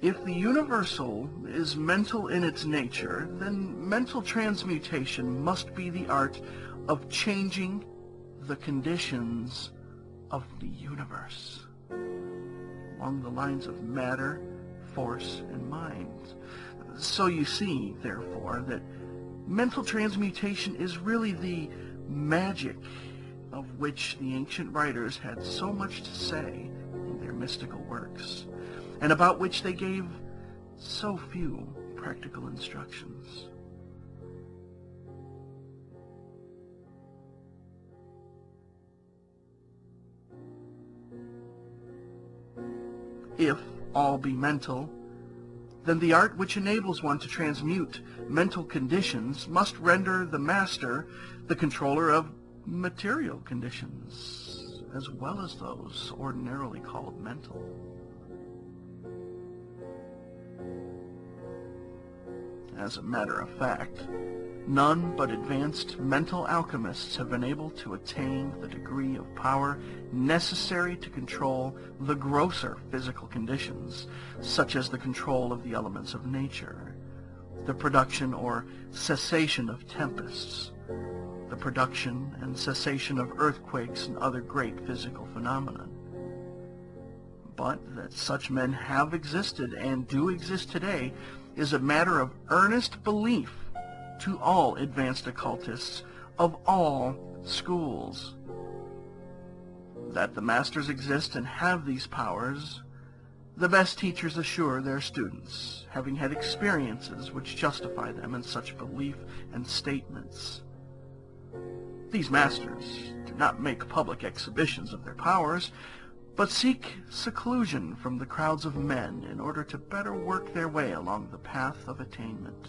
If the universal is mental in its nature, then mental transmutation must be the art of changing the conditions of the universe along the lines of matter, force, and mind. So you see, therefore, that mental transmutation is really the magic of which the ancient writers had so much to say in their mystical works, and about which they gave so few practical instructions. If all be mental, then the art which enables one to transmute mental conditions must render the master the controller of material conditions, as well as those ordinarily called mental. As a matter of fact, none but advanced mental alchemists have been able to attain the degree of power necessary to control the grosser physical conditions, such as the control of the elements of nature, the production or cessation of tempests, the production and cessation of earthquakes and other great physical phenomena. But that such men have existed and do exist today is a matter of earnest belief to all advanced occultists of all schools. That the masters exist and have these powers, the best teachers assure their students, having had experiences which justify them in such belief and statements. These masters do not make public exhibitions of their powers, but seek seclusion from the crowds of men in order to better work their way along the path of attainment.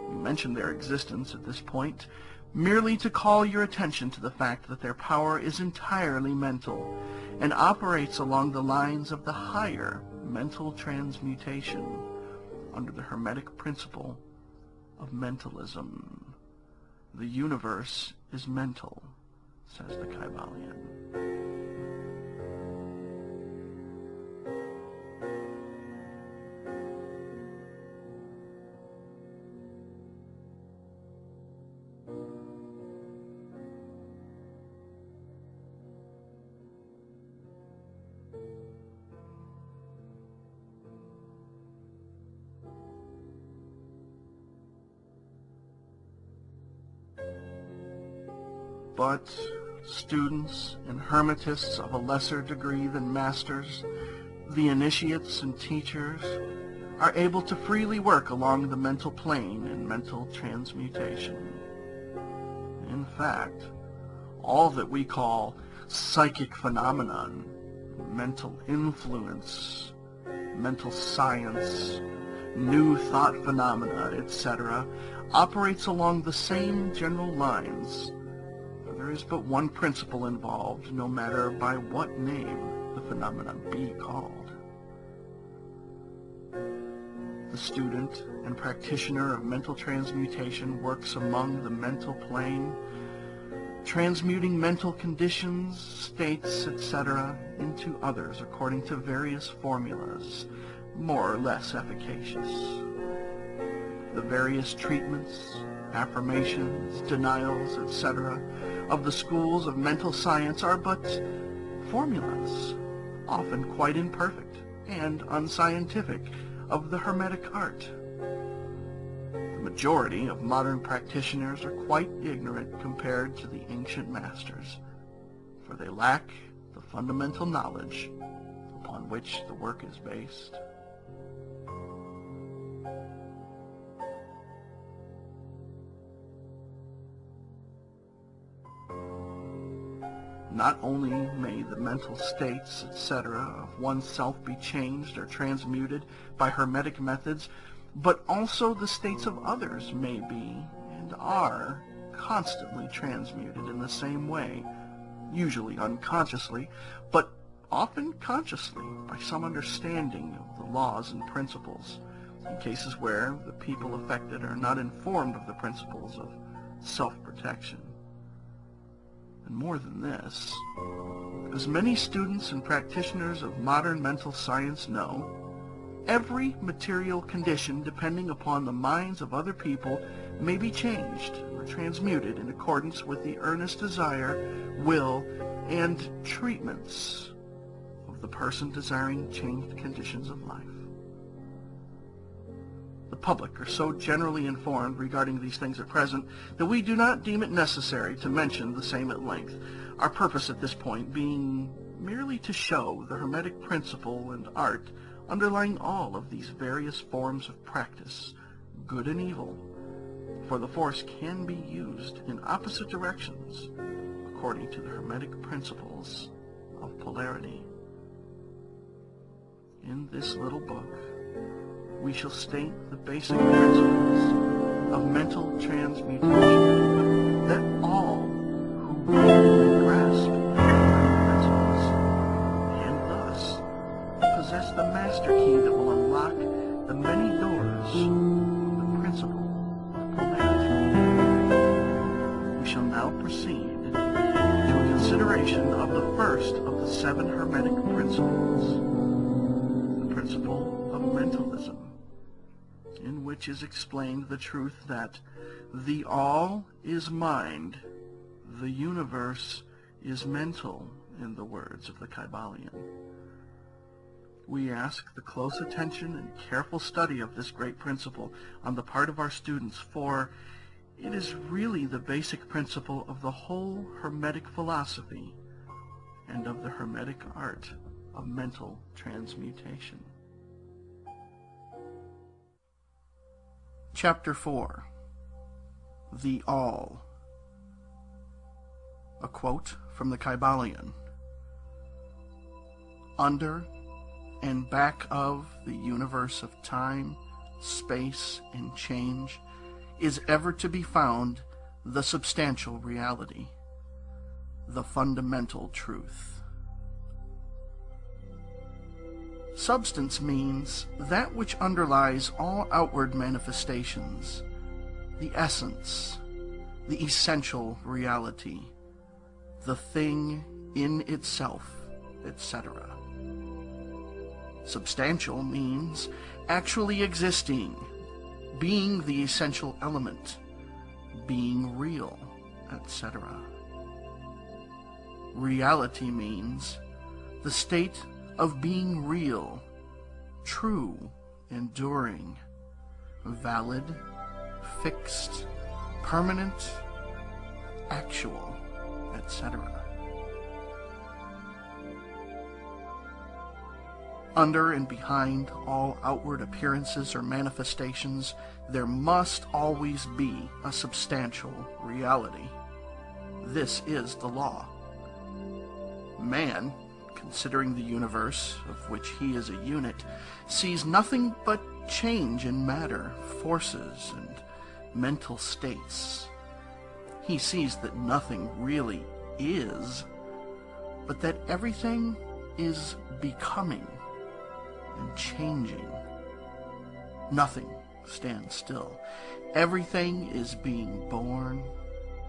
We mention their existence at this point merely to call your attention to the fact that their power is entirely mental and operates along the lines of the higher mental transmutation under the Hermetic principle of mentalism. The universe is mental, says the Kybalion. But students and hermetists of a lesser degree than masters, the initiates and teachers, are able to freely work along the mental plane in mental transmutation. In fact, all that we call psychic phenomenon, mental influence, mental science, new thought phenomena, etc., operates along the same general lines. There is but one principle involved, no matter by what name the phenomenon be called. The student and practitioner of mental transmutation works among the mental plane, transmuting mental conditions, states, etc., into others according to various formulas, more or less efficacious. The various treatments, affirmations, denials, etc., of the schools of mental science are but formulas, often quite imperfect and unscientific, of the Hermetic art. The majority of modern practitioners are quite ignorant compared to the ancient masters, for they lack the fundamental knowledge upon which the work is based. Not only may the mental states, etc., of oneself be changed or transmuted by Hermetic methods, but also the states of others may be, and are, constantly transmuted in the same way, usually unconsciously, but often consciously by some understanding of the laws and principles, in cases where the people affected are not informed of the principles of self-protection. And more than this, as many students and practitioners of modern mental science know, every material condition depending upon the minds of other people may be changed or transmuted in accordance with the earnest desire, will, and treatments of the person desiring changed conditions of life. The public are so generally informed regarding these things at present that we do not deem it necessary to mention the same at length, our purpose at this point being merely to show the Hermetic principle and art underlying all of these various forms of practice, good and evil, for the force can be used in opposite directions according to the Hermetic principles of polarity. In this little book, we shall state the basic principles of mental transmutation that all who really grasp the Hermetic principles and thus possess the master key that will unlock the many doors of the principle of polarity. We shall now proceed to a consideration of the first of the 7 Hermetic principles, the principle of mentalism, in which is explained the truth that the all is mind, the universe is mental, in the words of the Kybalion. We ask the close attention and careful study of this great principle on the part of our students, for it is really the basic principle of the whole Hermetic philosophy and of the Hermetic art of mental transmutation. Chapter 4. The All. A quote from the Kybalion. Under and back of the universe of time, space, and change is ever to be found the substantial reality, the fundamental truth. Substance means that which underlies all outward manifestations, the essence, the essential reality, the thing in itself, etc. Substantial means actually existing, being the essential element, being real, etc. Reality means the state of being real, true, enduring, valid, fixed, permanent, actual, etc. Under and behind all outward appearances or manifestations, there must always be a substantial reality. This is the law. Man, considering the universe, of which he is a unit, sees nothing but change in matter, forces, and mental states. He sees that nothing really is, but that everything is becoming and changing. Nothing stands still. Everything is being born,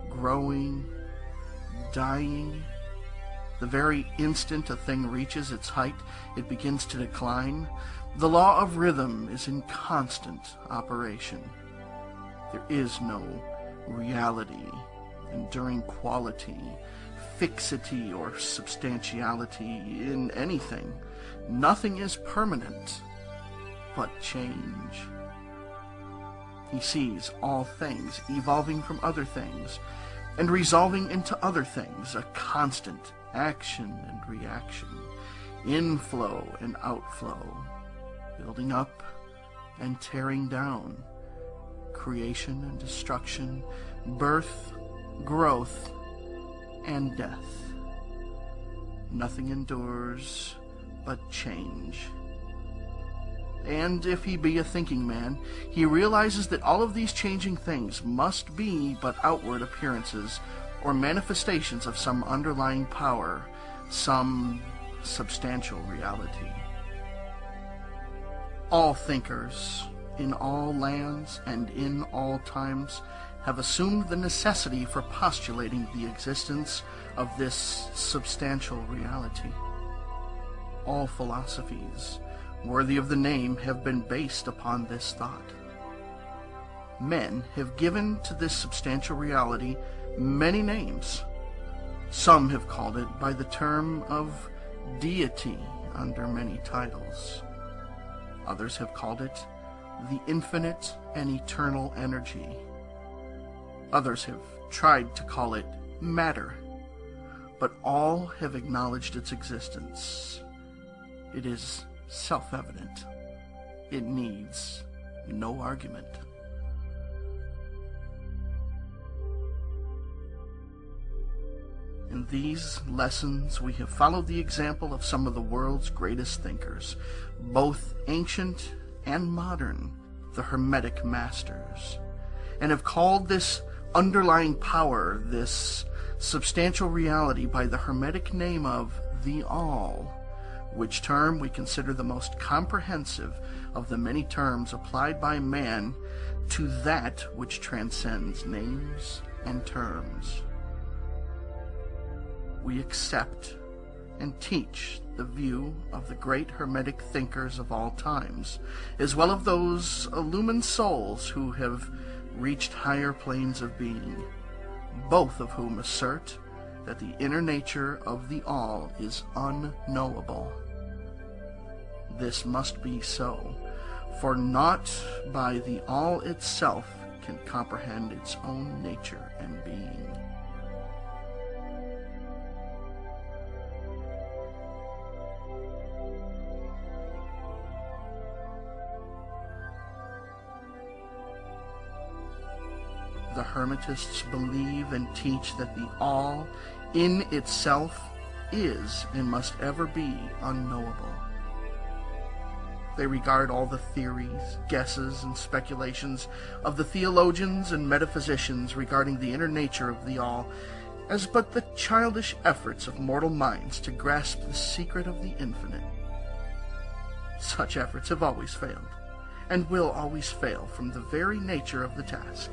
growing, dying. The very instant a thing reaches its height, it begins to decline. The law of rhythm is in constant operation. There is no reality, enduring quality, fixity, or substantiality in anything. Nothing is permanent but change. He sees all things evolving from other things and resolving into other things, a constant action and reaction, inflow and outflow, building up and tearing down, creation and destruction, birth, growth, and death. Nothing endures but change. And if he be a thinking man, he realizes that all of these changing things must be but outward appearances or manifestations of some underlying power, some substantial reality. All thinkers, in all lands and in all times, have assumed the necessity for postulating the existence of this substantial reality. All philosophies, worthy of the name have been based upon this thought. Men have given to this substantial reality many names. Some have called it by the term of deity under many titles. Others have called it the infinite and eternal energy. Others have tried to call it matter, but all have acknowledged its existence. It is self-evident. It needs no argument. In these lessons, we have followed the example of some of the world's greatest thinkers, both ancient and modern, the Hermetic masters, and have called this underlying power, this substantial reality, by the Hermetic name of the All, which term we consider the most comprehensive of the many terms applied by man to that which transcends names and terms. We accept and teach the view of the great Hermetic thinkers of all times, as well as those illumined souls who have reached higher planes of being, both of whom assert that the inner nature of the All is unknowable. This must be so, for naught by the All itself can comprehend its own nature and being. The Hermetists believe and teach that the All in itself is and must ever be unknowable. They regard all the theories, guesses, and speculations of the theologians and metaphysicians regarding the inner nature of the All as but the childish efforts of mortal minds to grasp the secret of the infinite. Such efforts have always failed, and will always fail from the very nature of the task.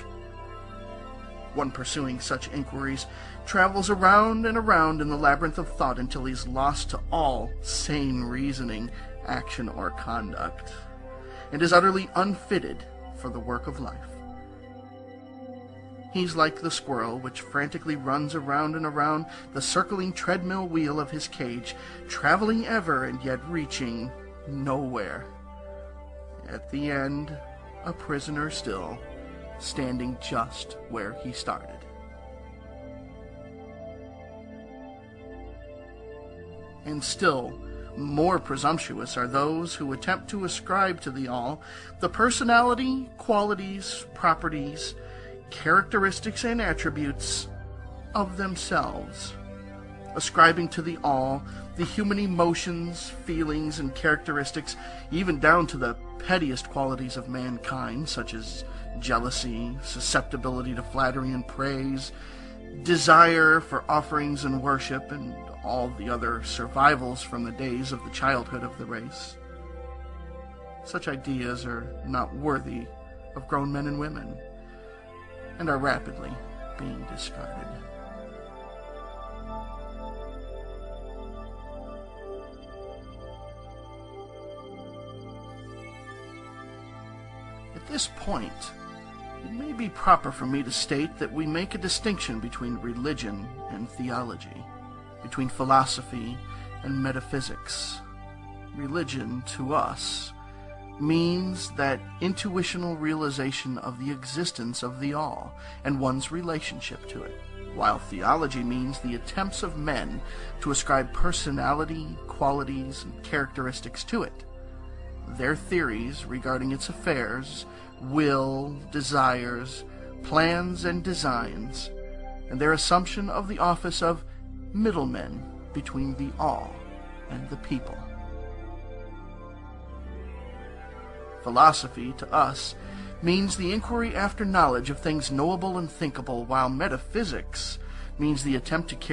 One pursuing such inquiries travels around and around in the labyrinth of thought until he's lost to all sane reasoning, action, or conduct, and is utterly unfitted for the work of life. He's like the squirrel which frantically runs around and around the circling treadmill wheel of his cage, traveling ever and yet reaching nowhere. At the end, a prisoner still, standing just where he started. And still more presumptuous are those who attempt to ascribe to the All the personality, qualities, properties, characteristics, and attributes of themselves, ascribing to the All the human emotions, feelings, and characteristics, even down to the pettiest qualities of mankind, such as jealousy, susceptibility to flattery and praise, desire for offerings and worship, and all the other survivals from the days of the childhood of the race. Such ideas are not worthy of grown men and women, and are rapidly being discarded. At this point, it may be proper for me to state that we make a distinction between religion and theology, between philosophy and metaphysics. Religion, to us, means that intuitional realization of the existence of the All and one's relationship to it, while theology means the attempts of men to ascribe personality, qualities, and characteristics to it, their theories regarding its affairs, will, desires, plans, and designs, and their assumption of the office of middlemen between the All and the people. Philosophy, to us, means the inquiry after knowledge of things knowable and thinkable, while metaphysics means the attempt to carry